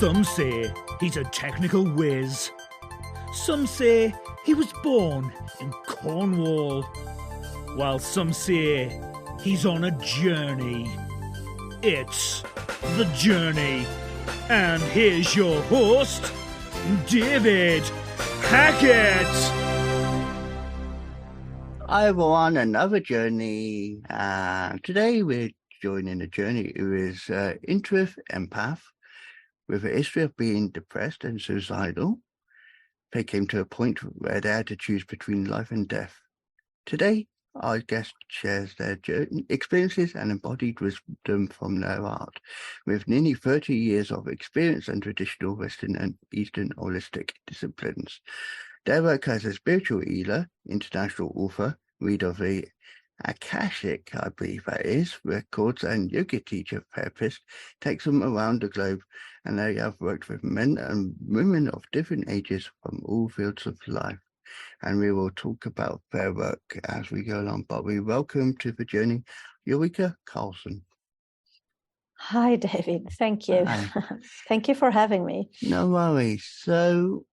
Some say he's a technical whiz. Some say he was born in Cornwall. While some say he's on a journey. It's The Journey. And here's your host, David Hackett. Hi everyone, another journey. Today we're joining a journey who is intuitive empath with a history of being depressed and suicidal. They came to a point where they had to choose between life and death. Today, our guest shares their journey, experiences and embodied wisdom from their art. With nearly 30 years of experience in traditional Western and Eastern holistic disciplines. Their work as a spiritual healer, international author, reader of the Akashic, I believe that is, records, and yoga teacher, therapist, takes them around the globe, and they have worked with men and women of different ages from all fields of life. And we will talk about their work as we go along. But we welcome to the journey, Ulrika Karlsson. Hi, David. Thank you. Hi. Thank you for having me. No worries. So,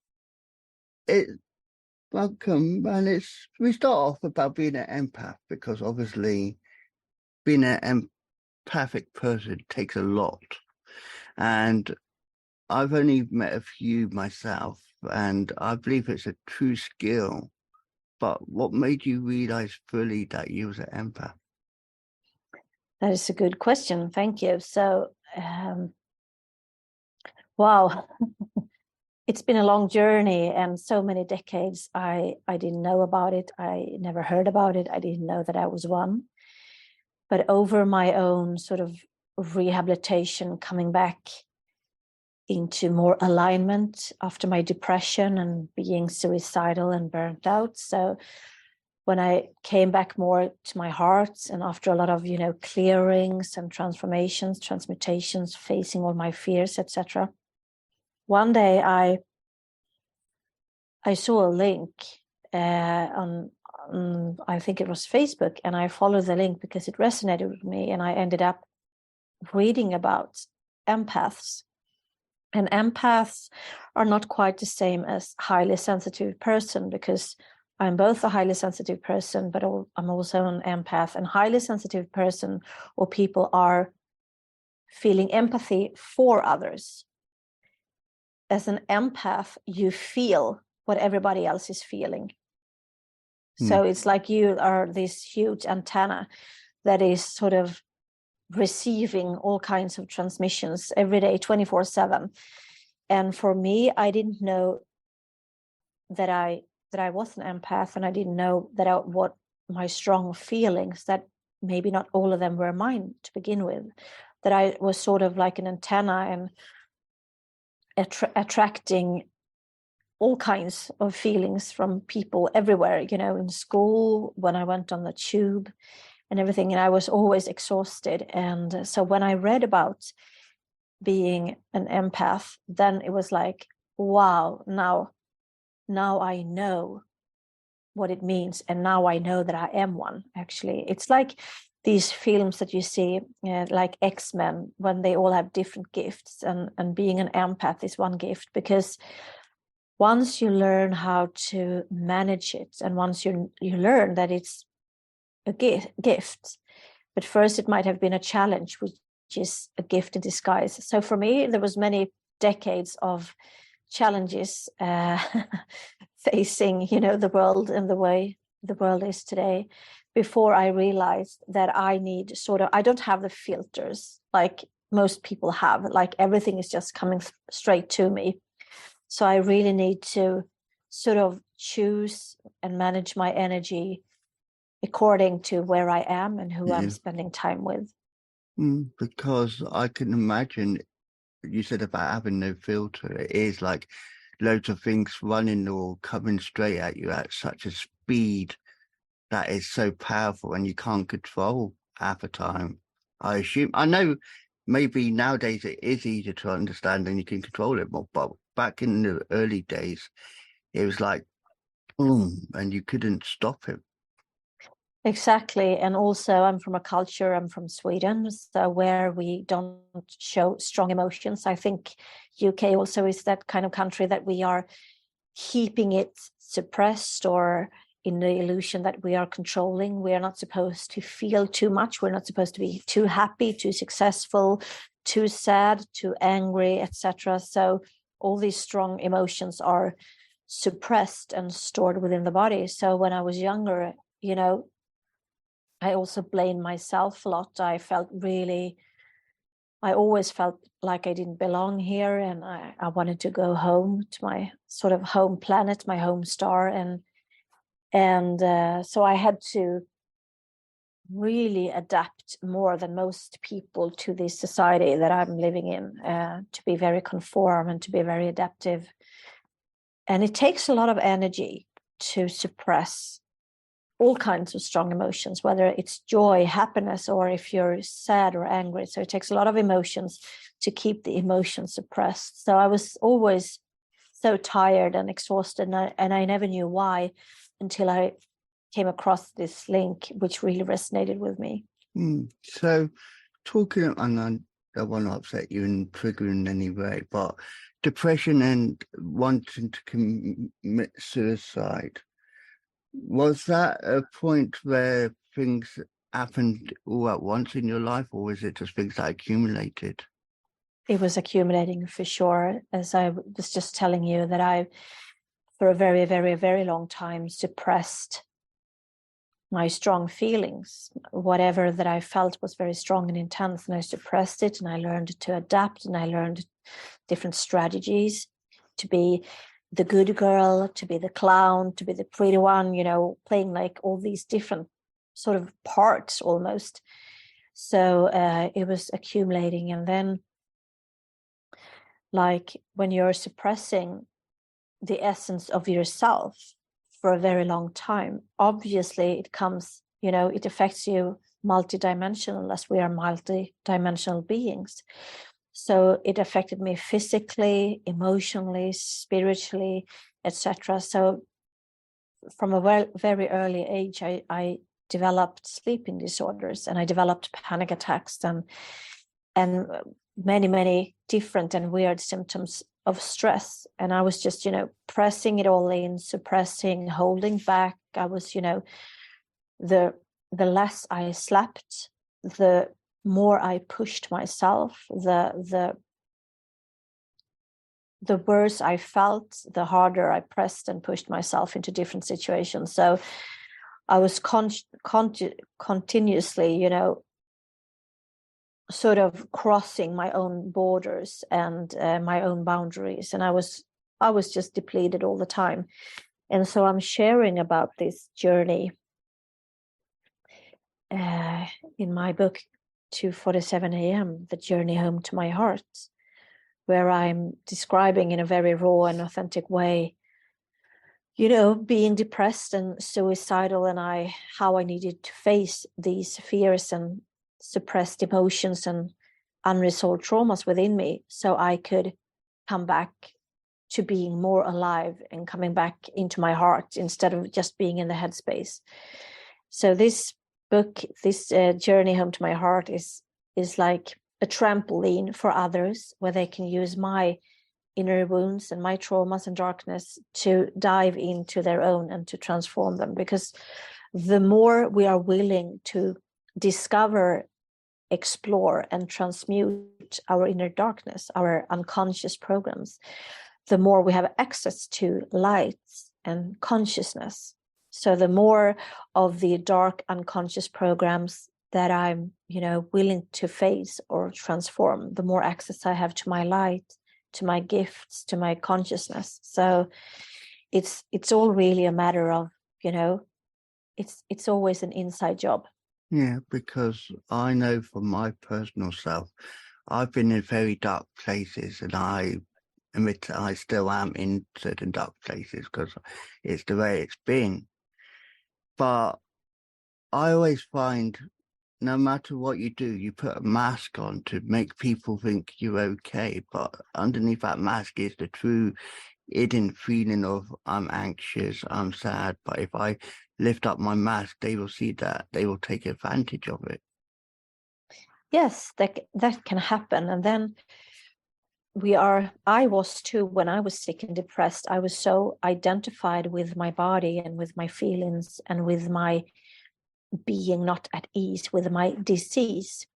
welcome, and we start off about being an empath, because obviously being an empathic person takes a lot, and I've only met a few myself, and I believe it's a true skill. But what made you realize fully that you was an empath? That is a good question. Thank you. So, wow. It's been a long journey and so many decades. I didn't know about it. I never heard about it. I didn't know that I was one. But over my own sort of rehabilitation, coming back into more alignment after my depression and being suicidal and burnt out. So when I came back more to my heart, and after a lot of, clearings and transformations, transmutations, facing all my fears, etc., one day I saw a link on I think it was Facebook, and I followed the link because it resonated with me, and I ended up reading about empaths. And empaths are not quite the same as highly sensitive person, because I'm both a highly sensitive person, but I'm also an empath. And highly sensitive person or people are feeling empathy for others. As an empath, you feel what everybody else is feeling. So it's like you are this huge antenna that is sort of receiving all kinds of transmissions every day, 24/7. And for me, I didn't know that I was an empath, and I didn't know what my strong feelings, that maybe not all of them were mine to begin with, that I was sort of like an antenna and attracting all kinds of feelings from people everywhere, in school, when I went on the tube and everything, and I was always exhausted. And so when I read about being an empath, then it was like, wow, now I know what it means, and now I know that I am one. Actually, it's like these films that you see, like X-Men, when they all have different gifts, and being an empath is one gift, because once you learn how to manage it, and once you learn that it's a gift, but first it might have been a challenge, which is a gift in disguise. So for me, there was many decades of challenges facing, the world and the way the world is today, before I realized that I don't have the filters like most people have, like everything is just coming straight to me. So I really need to sort of choose and manage my energy according to where I am and who I'm spending time with. Because I can imagine, you said about having no filter, it is like loads of things running or coming straight at you at such a speed that is so powerful, and you can't control half the time. I assume, I know maybe nowadays it is easier to understand and you can control it more, but back in the early days, it was like, boom, and you couldn't stop it. Exactly. And also I'm from Sweden, so where we don't show strong emotions. I think UK also is that kind of country that we are keeping it suppressed, or in the illusion that we are controlling. We are not supposed to feel too much. We're not supposed to be too happy, too successful, too sad, too angry, etc. So all these strong emotions are suppressed and stored within the body. So when I was younger, I also blamed myself a lot. I always felt like I didn't belong here, and I wanted to go home to my sort of home planet, my home star. And so I had to really adapt more than most people to this society that I'm living in, to be very conform and to be very adaptive. And it takes a lot of energy to suppress all kinds of strong emotions, whether it's joy, happiness, or if you're sad or angry. So it takes a lot of emotions to keep the emotions suppressed. So I was always so tired and exhausted, and I never knew why until I came across this link, which really resonated with me. So talking, and I don't want to upset you and trigger in any way, but depression and wanting to commit suicide, was that a point where things happened all at once in your life, or was it just things that accumulated? It was accumulating for sure. As I was just telling you, that I, for a very, very, very long time, suppressed my strong feelings. Whatever that I felt was very strong and intense, and I suppressed it, and I learned to adapt, and I learned different strategies to be the good girl, to be the clown, to be the pretty one, playing like all these different sort of parts almost. So it was accumulating. And then, like, when you're suppressing the essence of yourself for a very long time, obviously it comes, it affects you multidimensional, as we are multidimensional beings. So it affected me physically, emotionally, spiritually, etc. So from a very early age, I developed sleeping disorders, and I developed panic attacks, and many, many different and weird symptoms of stress. And I was just, pressing it all in, suppressing, holding back. I was, the less I slept, the more I pushed myself, the worse I felt, the harder I pressed and pushed myself into different situations. So I was continuously, sort of crossing my own borders and my own boundaries. And I was just depleted all the time. And so I'm sharing about this journey in my book, 2:47 a.m., The Journey Home to My Heart, where I'm describing in a very raw and authentic way, being depressed and suicidal, and how I needed to face these fears and suppressed emotions and unresolved traumas within me, so I could come back to being more alive and coming back into my heart instead of just being in the headspace. So this book, this journey home to my heart, is like a trampoline for others, where they can use my inner wounds and my traumas and darkness to dive into their own and to transform them. Because the more we are willing to discover, explore, and transmute our inner darkness, our unconscious programs, the more we have access to light and consciousness. So the more of the dark unconscious programs that I'm, willing to face or transform, the more access I have to my light, to my gifts, to my consciousness. So it's all really a matter of, it's always an inside job. Yeah, because I know from my personal self, I've been in very dark places, and I admit I still am in certain dark places because it's the way it's been. But I always find, no matter what you do, you put a mask on to make people think you're okay. But underneath that mask is the true hidden feeling of, I'm anxious, I'm sad. But if I lift up my mask, they will see that, they will take advantage of it. Yes, that can happen. And then I was too, when I was sick and depressed, I was so identified with my body and with my feelings and with my being not at ease, with my disease.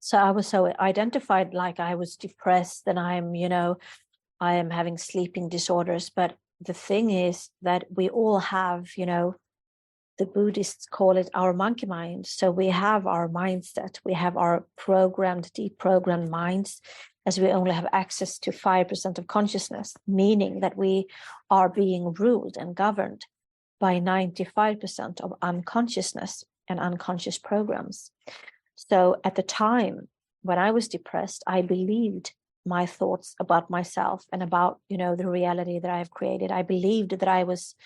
So I was so identified, like I was depressed and I am having sleeping disorders. But the thing is that we all have, the Buddhists call it our monkey mind. So we have our mindset, we have our deprogrammed minds, as we only have access to 5% of consciousness, meaning that we are being ruled and governed by 95% of unconsciousness and unconscious programs. So at the time when I was depressed, I believed my thoughts about myself and about, the reality that I have created. I believed that I was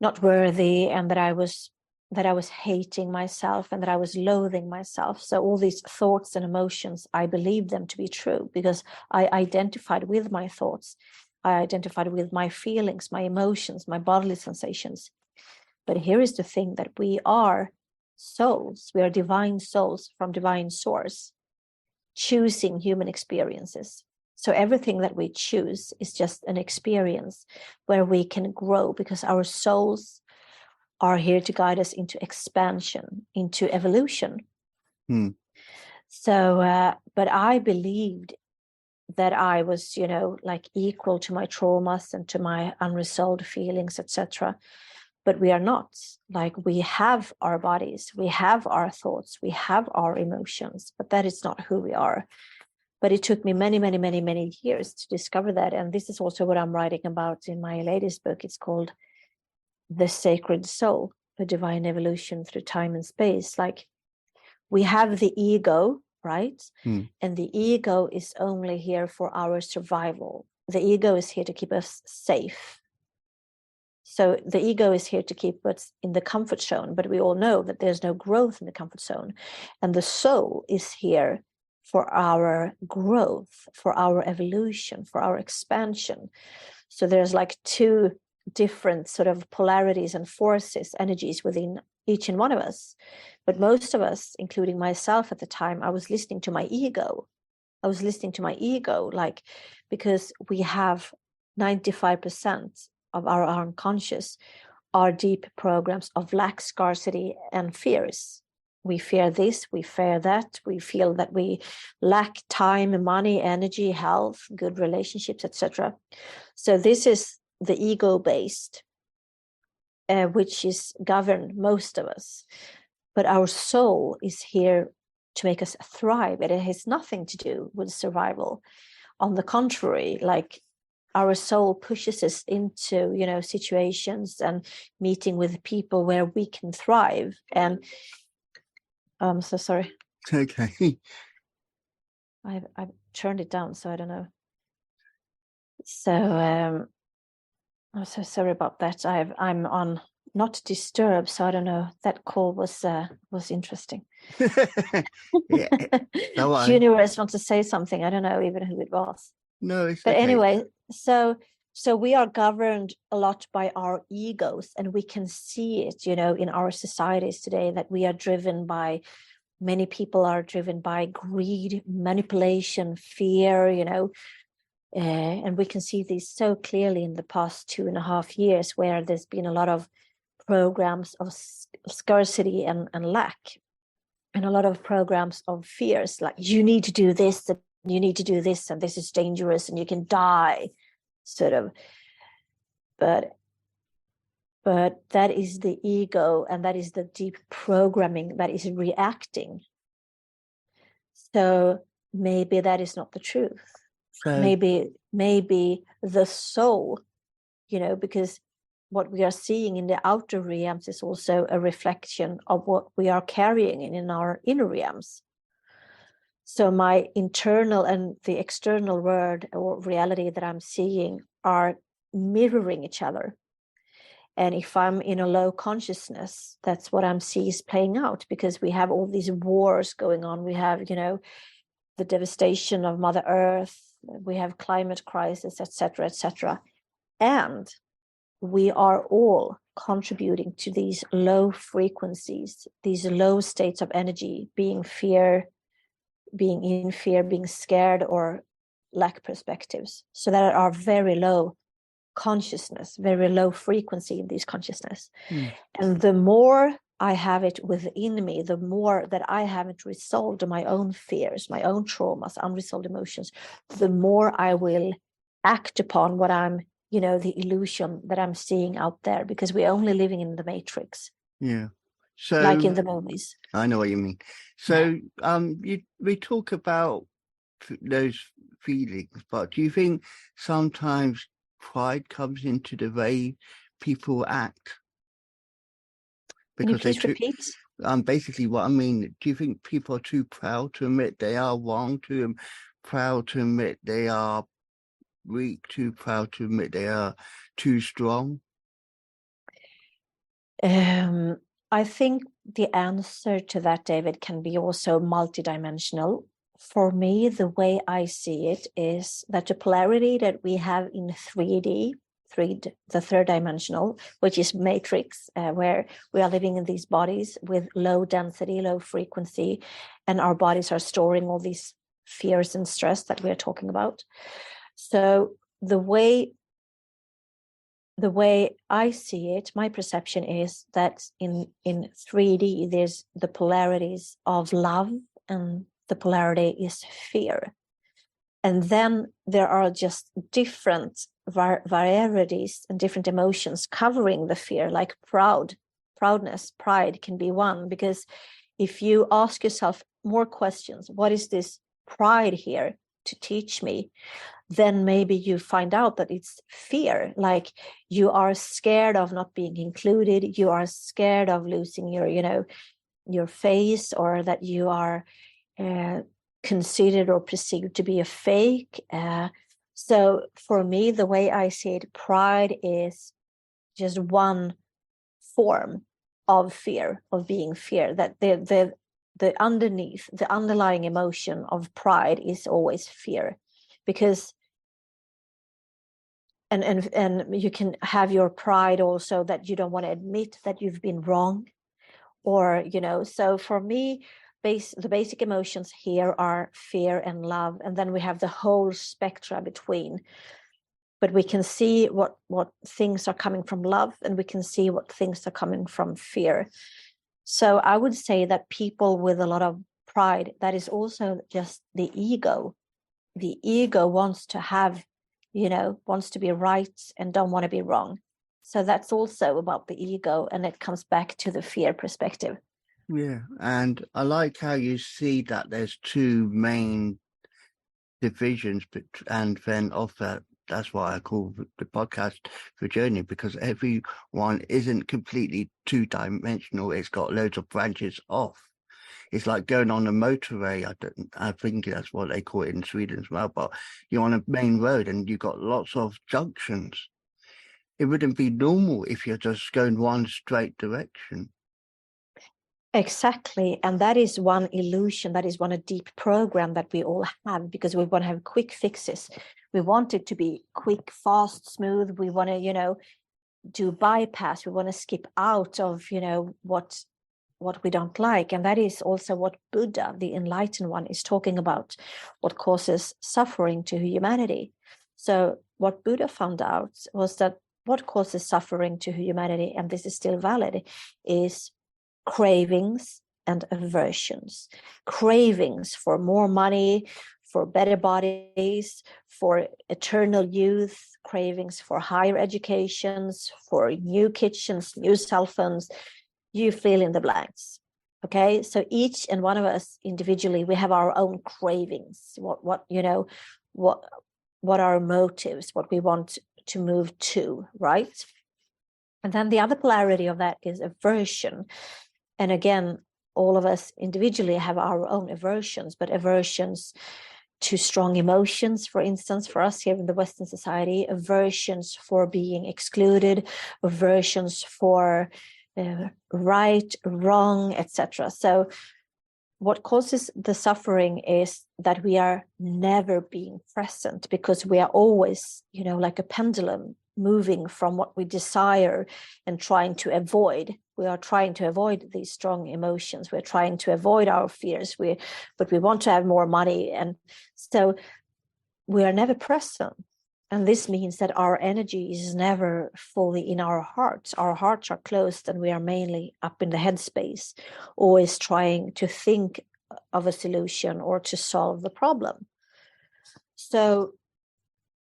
not worthy and that I was hating myself and that I was loathing myself. So all these thoughts and emotions, I believed them to be true because I identified with my thoughts. I identified with my feelings, my emotions, my bodily sensations. But here is the thing, that we are souls. We are divine souls from divine source, choosing human experiences. So everything that we choose is just an experience where we can grow, because our souls are here to guide us into expansion, into evolution. So, but I believed that I was, equal to my traumas and to my unresolved feelings, etc. But we are not. Like, we have our bodies, we have our thoughts, we have our emotions, but that is not who we are. But it took me many, many, many, many years to discover that. And this is also what I'm writing about in my latest book. It's called The Sacred Soul, a Divine Evolution Through Time and Space. Like, we have the ego, right? And the ego is only here for our survival. The ego is here to keep us safe. So the ego is here to keep us in the comfort zone, but we all know that there's no growth in the comfort zone. And the soul is here for our growth, for our evolution, for our expansion. So there's like two different sort of polarities and forces, energies within each and one of us. But most of us, including myself at the time, I was listening to my ego. Like, because we have 95% of our unconscious are deep programs of lack, scarcity, and fears. We fear this, we fear that, we feel that we lack time, money, energy, health, good relationships, etc. So this is the ego-based, which is governed most of us. But our soul is here to make us thrive. It has nothing to do with survival. On the contrary, like, our soul pushes us into, situations and meeting with people where we can thrive. And I'm so sorry. Okay. I've turned it down, so I don't know. So I'm so sorry about that. I'm on not disturb, so I don't know. That call was interesting. Yeah. No, Universe wants to say something. I don't know even who it was. No, it's but okay. Anyway, so we are governed a lot by our egos, and we can see it, in our societies today, that we are driven by, many people are driven by greed, manipulation, fear, and we can see these so clearly in the past 2.5 years, where there's been a lot of programs of scarcity and lack, and a lot of programs of fears, like, you need to do this, and you need to do this, and this is dangerous, and you can die, sort of. But that is the ego, and that is the deep programming that is reacting. So maybe that is not the truth. So, maybe the soul, because what we are seeing in the outer realms is also a reflection of what we are carrying in our inner realms. So my internal and the external world or reality that I'm seeing are mirroring each other. And if I'm in a low consciousness, that's what I'm seeing is playing out, because we have all these wars going on. We have, the devastation of Mother Earth. We have climate crisis, etc., etc. And we are all contributing to these low frequencies, these low states of energy, being fear, being in fear, being scared, or lack perspectives. So that are very low consciousness, very low frequency in this consciousness. And the more I have it within me, the more that I haven't resolved my own fears, my own traumas, unresolved emotions, the more I will act upon what I'm, the illusion that I'm seeing out there, because we're only living in the matrix. Yeah. So, like in the movies. I know what you mean. So, we talk about those feelings, but do you think sometimes pride comes into the way people act? Can you please repeat? Basically what I mean, do you think people are too proud to admit they are wrong, too proud to admit they are weak, too proud to admit they are too strong? I think the answer to that, David, can be also multidimensional. For me, the way I see it is that the polarity that we have in 3D, the third dimensional, which is matrix, where we are living in these bodies with low density, low frequency, and our bodies are storing all these fears and stress that we're talking about. So the way I see it, my perception is that in 3D, there's the polarities of love and the polarity is fear. And then there are just different varieties and different emotions covering the fear, like proudness, pride can be one. Because if you ask yourself more questions, what is this pride here to teach me? Then maybe you find out that it's fear, like you are scared of not being included, you are scared of losing your face, or that you are considered or perceived to be a fake. So for me, the way I see it, pride is just one form of fear, of being fear, that the underneath, the underlying emotion of pride is always fear. Because and you can have your pride also that you don't want to admit that you've been wrong, or so for me, the basic emotions here are fear and love, and then we have the whole spectra between. But we can see what things are coming from love, and we can see what things are coming from fear. So I would say that people with a lot of pride, that is also just the ego. The ego wants to have, wants to be right and don't want to be wrong. So that's also about the ego, and it comes back to the fear perspective. Yeah, and I like how you see that there's two main divisions, and then of that, that's why I call the podcast The Journey, because everyone isn't completely two-dimensional. It's got loads of branches off. It's like going on a motorway. I think that's what they call it in Sweden as well. But you're on a main road and you've got lots of junctions. It wouldn't be normal if you're just going one straight direction. Exactly. And that is one illusion. That is one a deep program that we all have, because we want to have quick fixes. We want it to be quick, fast, smooth. We want to, do bypass. We want to skip out of, what we don't like. And that is also what Buddha, the enlightened one, is talking about, what causes suffering to humanity. So what Buddha found out was that what causes suffering to humanity, and this is still valid, is cravings and aversions. Cravings for more money, for better bodies, for eternal youth, cravings for higher educations, for new kitchens, new cell phones. You fill in the blanks. Okay, so each and one of us individually, we have our own cravings. What our motives, what we want to move to, right? And then the other polarity of that is aversion. And again, all of us individually have our own aversions, but aversions to strong emotions, for instance, for us here in the Western society, aversions for being excluded, aversions for right, wrong, etc. So what causes the suffering is that we are never being present, because we are always, like a pendulum, moving from what we desire and trying to avoid. We are trying to avoid these strong emotions. We're trying to avoid our fears. But we want to have more money. And so we are never present. And this means that our energy is never fully in our hearts. Our hearts are closed and we are mainly up in the headspace, always trying to think of a solution or to solve the problem. So,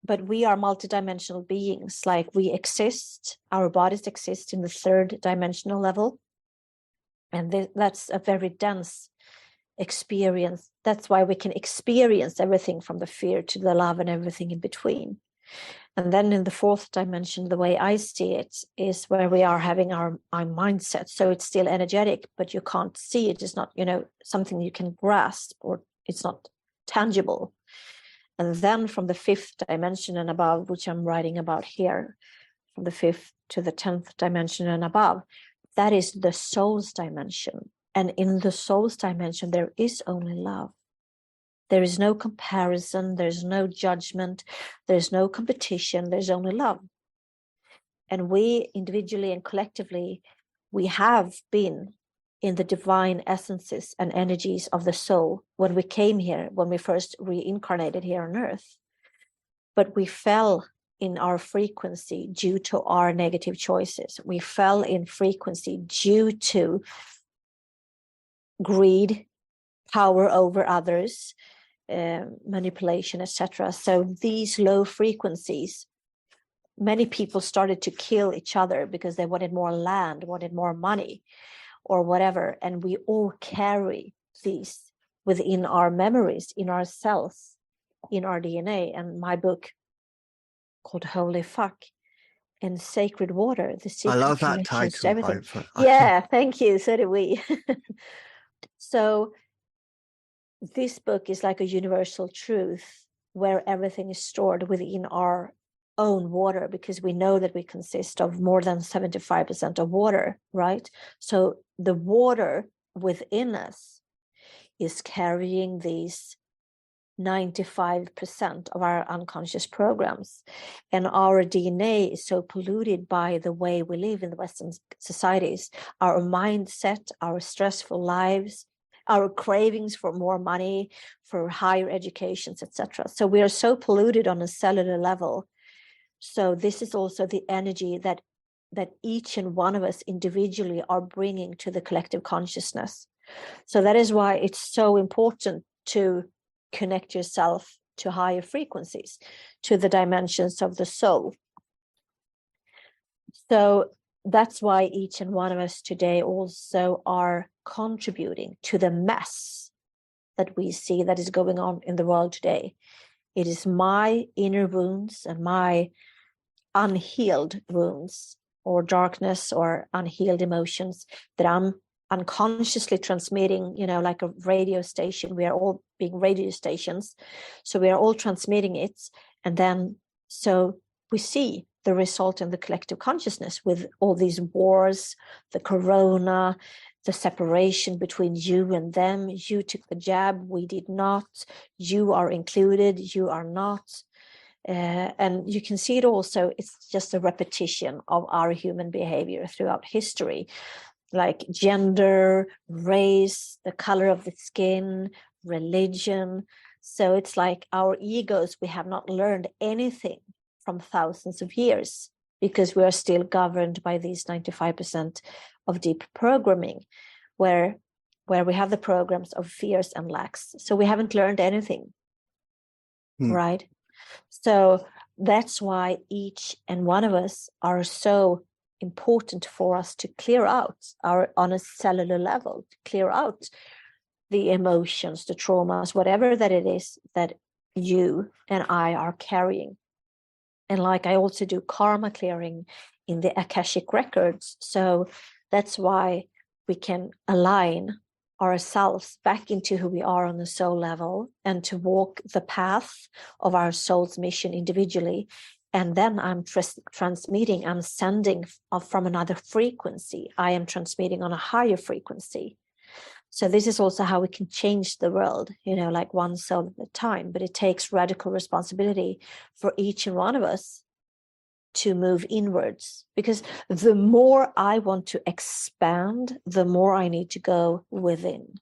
but we are multidimensional beings. Like, we exist, our bodies exist in the third dimensional level. And that's a very dense experience. That's why we can experience everything from the fear to the love and everything in between. And then in the fourth dimension, the way I see it is where we are having our mindset. So it's still energetic, but you can't see it. It's not, something you can grasp, or it's not tangible. And then from the fifth dimension and above, which I'm writing about here, from the fifth to the 10th dimension and above, that is the soul's dimension. And in the soul's dimension, there is only love. There is no comparison. There's no judgment. There's no competition. There's only love. And we individually and collectively, we have been in the divine essences and energies of the soul when we came here, when we first reincarnated here on earth. But we fell in our frequency due to our negative choices. We fell in frequency due to greed, power over others, manipulation, etc. So these low frequencies, many people started to kill each other because they wanted more land, wanted more money, or whatever. And we all carry these within our memories, in our cells, in our DNA. And my book called Holy Fuck and Sacred Water, the secret I love that connections to title. everything. Yeah, thank you. So do we. So this book is like a universal truth where everything is stored within our own water, because we know that we consist of more than 75% of water, right? So the water within us is carrying these 95% of our unconscious programs. And our DNA is so polluted by the way we live in the Western societies, our mindset, our stressful lives, our cravings for more money, for higher educations, etc. So we are so polluted on a cellular level. So this is also the energy that each and one of us individually are bringing to the collective consciousness. So that is why it's so important to connect yourself to higher frequencies, to the dimensions of the soul. So that's why each and one of us today also are contributing to the mess that we see that is going on in the world today. It is my inner wounds and my unhealed wounds or darkness or unhealed emotions that I'm unconsciously transmitting, like a radio station. We are all being radio stations. So we are all transmitting it. And then so we see the result in the collective consciousness with all these wars, the corona, the separation between you and them. You took the jab, we did not. You are included, you are not. And you can see it also, it's just a repetition of our human behavior throughout history, like gender, race, the color of the skin, religion. So it's like our egos, we have not learned anything from thousands of years because we are still governed by these 95% of deep programming, where we have the programs of fears and lacks. So we haven't learned anything, right? So that's why each and one of us are so important for us to clear out on a cellular level, to clear out the emotions, the traumas, whatever that it is that you and I are carrying. And like I also do karma clearing in the Akashic records. So that's why we can align ourselves back into who we are on the soul level and to walk the path of our soul's mission individually. And then I'm transmitting, I'm sending from another frequency. I am transmitting on a higher frequency. So this is also how we can change the world, like one soul at a time. But it takes radical responsibility for each and one of us to move inwards, because the more I want to expand, the more I need to go within.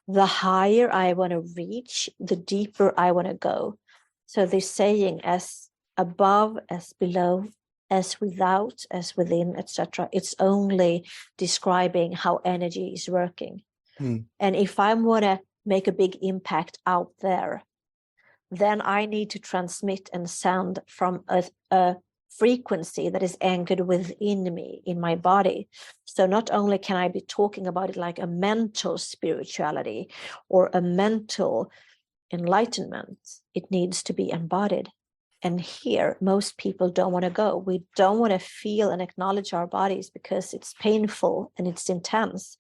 The higher I want to reach, the deeper I want to go. So this saying, as above, as below, as without, as within, etc., it's only describing how energy is working. And if I want to make a big impact out there, then I need to transmit and sound from a frequency that is anchored within me, in my body. So not only can I be talking about it like a mental spirituality or a mental enlightenment, it needs to be embodied. And here, most people don't want to go. We don't want to feel and acknowledge our bodies because it's painful and it's intense.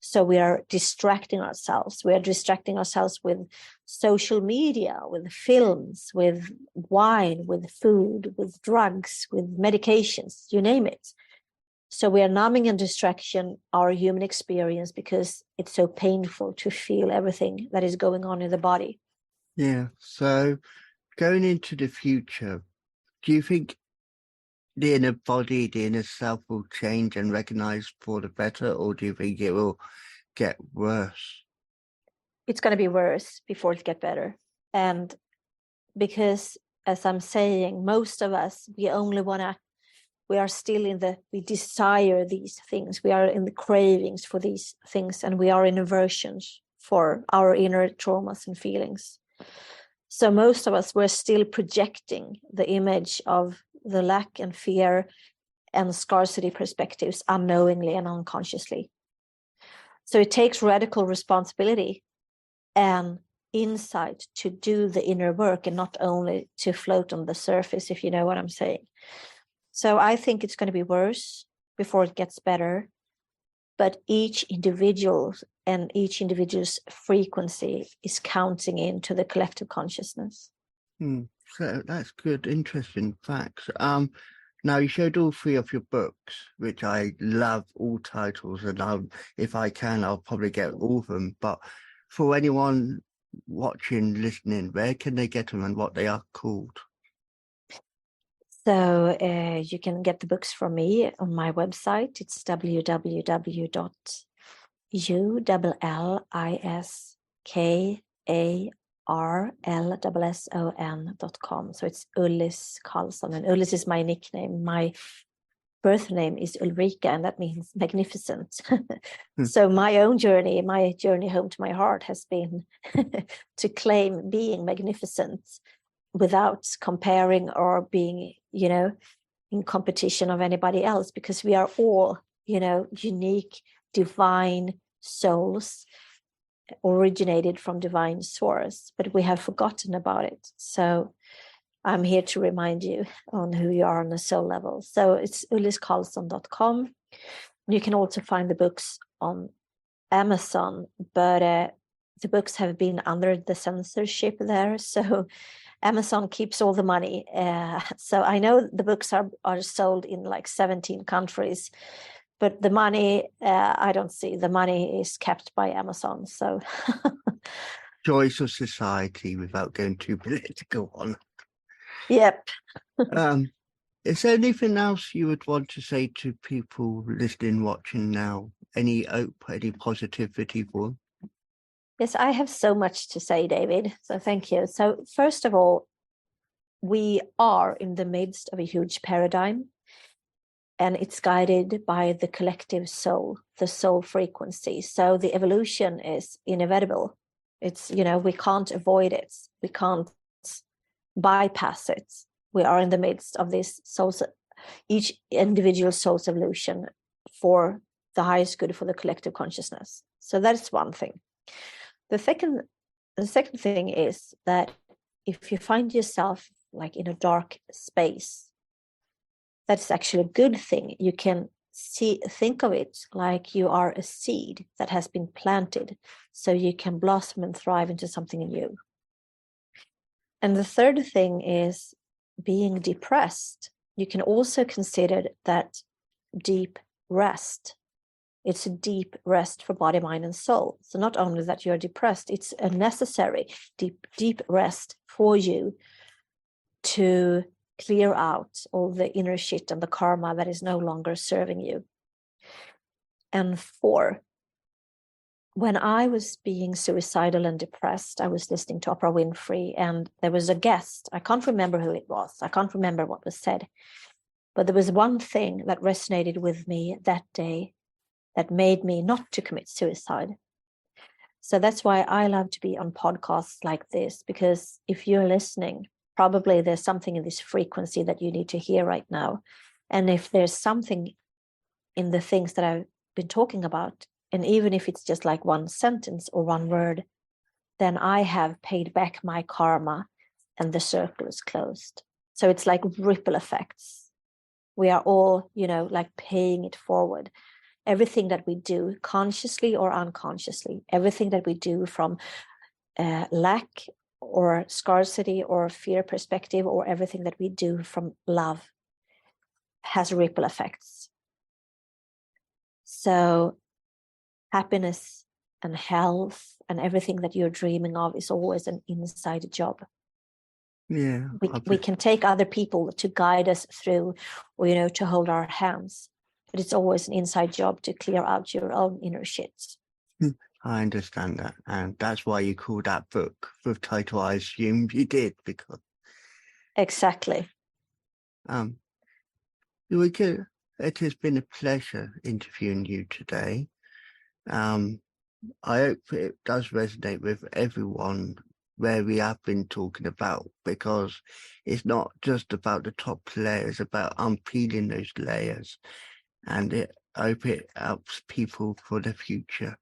So we are distracting ourselves. We are distracting ourselves with social media, with films, with wine, with food, with drugs, with medications, you name it. So we are numbing and distraction our human experience because it's so painful to feel everything that is going on in the body. Yeah. So going into the future, do you think the inner body, the inner self will change and recognize for the better, or do you think it will get worse? It's going to be worse before it gets better. And because, as I'm saying, most of us, we are still we desire these things. We are in the cravings for these things, and we are in aversions for our inner traumas and feelings. So most of us, we're still projecting the image of the lack and fear and scarcity perspectives unknowingly and unconsciously. So it takes radical responsibility and insight to do the inner work and not only to float on the surface, if you know what I'm saying. So I think it's going to be worse before it gets better. But each individual and each individual's frequency is counting into the collective consciousness. So that's good, interesting facts. Now you showed all three of your books, which I love, all titles, and if I can, I'll probably get all of them. But for anyone watching, listening, where can they get them and what they are called? So you can get the books from me on my website. It's www.ulliskkarlsson.com. So it's Ullis Karlsson, and Ullis is my nickname. My birth name is Ulrika, and that means magnificent. So my journey home to my heart has been to claim being magnificent without comparing or being, in competition of anybody else, because we are all, unique, divine souls originated from divine source, but we have forgotten about it. So I'm here to remind you on who you are on the soul level. So it's ulliskarlsson.com. You can also find the books on Amazon, but the books have been under the censorship there. So Amazon keeps all the money. So I know the books are sold in like 17 countries, but the money, I don't see. The money is kept by Amazon. So Choice of society, without going too political on. Yep. Is there anything else you would want to say to people listening, watching now? Any hope, any positivity for them? Yes, I have so much to say, David. So thank you. So first of all, we are in the midst of a huge paradigm, and it's guided by the collective soul, the soul frequency. So the evolution is inevitable. It's, we can't avoid it. We can't bypass it. We are in the midst of this each individual soul's evolution for the highest good for the collective consciousness. So that's one thing. The second thing is that if you find yourself like in a dark space, that's actually a good thing. You can think of it like you are a seed that has been planted, so you can blossom and thrive into something new. And the third thing is being depressed. You can also consider that deep rest. It's a deep rest for body, mind, and soul. So not only that you're depressed, it's a necessary deep rest for you to clear out all the inner shit and the karma that is no longer serving you. And 4, when I was being suicidal and depressed, I was listening to Oprah Winfrey, and there was a guest. I can't remember who it was. I can't remember what was said. But there was one thing that resonated with me that day that made me not to commit suicide. So that's why I love to be on podcasts like this, because if you're listening, probably there's something in this frequency that you need to hear right now. And if there's something in the things that I've been talking about, and even if it's just like one sentence or one word, then I have paid back my karma and the circle is closed. So it's like ripple effects. We are all, like paying it forward. Everything that we do, consciously or unconsciously, everything that we do from lack or scarcity or fear perspective, or everything that we do from love, has ripple effects. So happiness and health and everything that you're dreaming of is always an inside job. Yeah. We can take other people to guide us through, or, to hold our hands. But it's always an inside job to clear out your own inner shit. I understand that. And that's why you called that book with title, I assume you did, because... Exactly. Ulrika, it has been a pleasure interviewing you today. I hope it does resonate with everyone where we have been talking about, because it's not just about the top layers, about unpeeling those layers. And I hope it helps people for the future.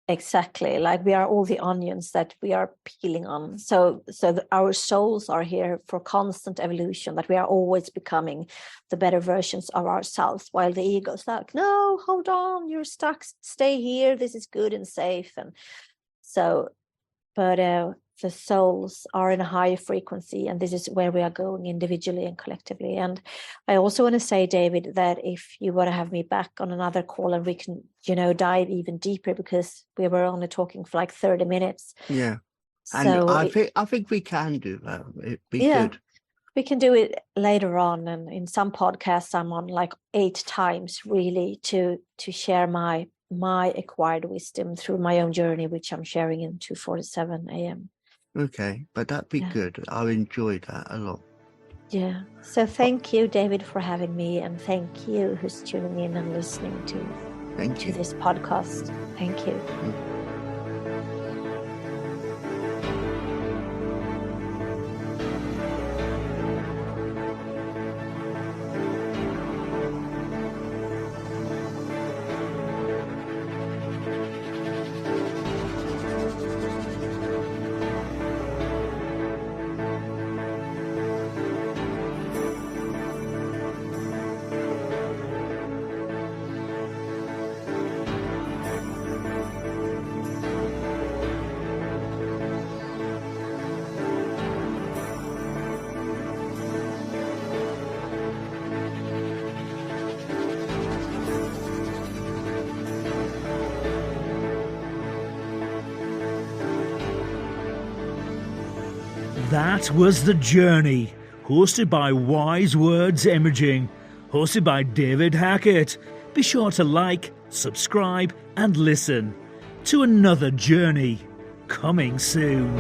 Exactly. Like we are all the onions that we are peeling on. So our souls are here for constant evolution, that we are always becoming the better versions of ourselves, while the ego's like, no, hold on, you're stuck, stay here, this is good and safe. And so, but the souls are in a higher frequency, and this is where we are going individually and collectively. And I also want to say, David, that if you want to have me back on another call and we can, dive even deeper, because we were only talking for like 30 minutes. Yeah. And so I think we can do that. It'd be good. We can do it later on. And in some podcasts, I'm on like 8 times really to share my acquired wisdom through my own journey, which I'm sharing in 2:47 a.m. Okay, but that'd be good. I'll enjoy that a lot. Yeah. So thank you, David, for having me, and thank you who's tuning in and listening to this podcast. Thank you. That was The Journey, hosted by Wise Words Imaging, hosted by David Hackett. Be sure to like, subscribe and listen to another journey coming soon.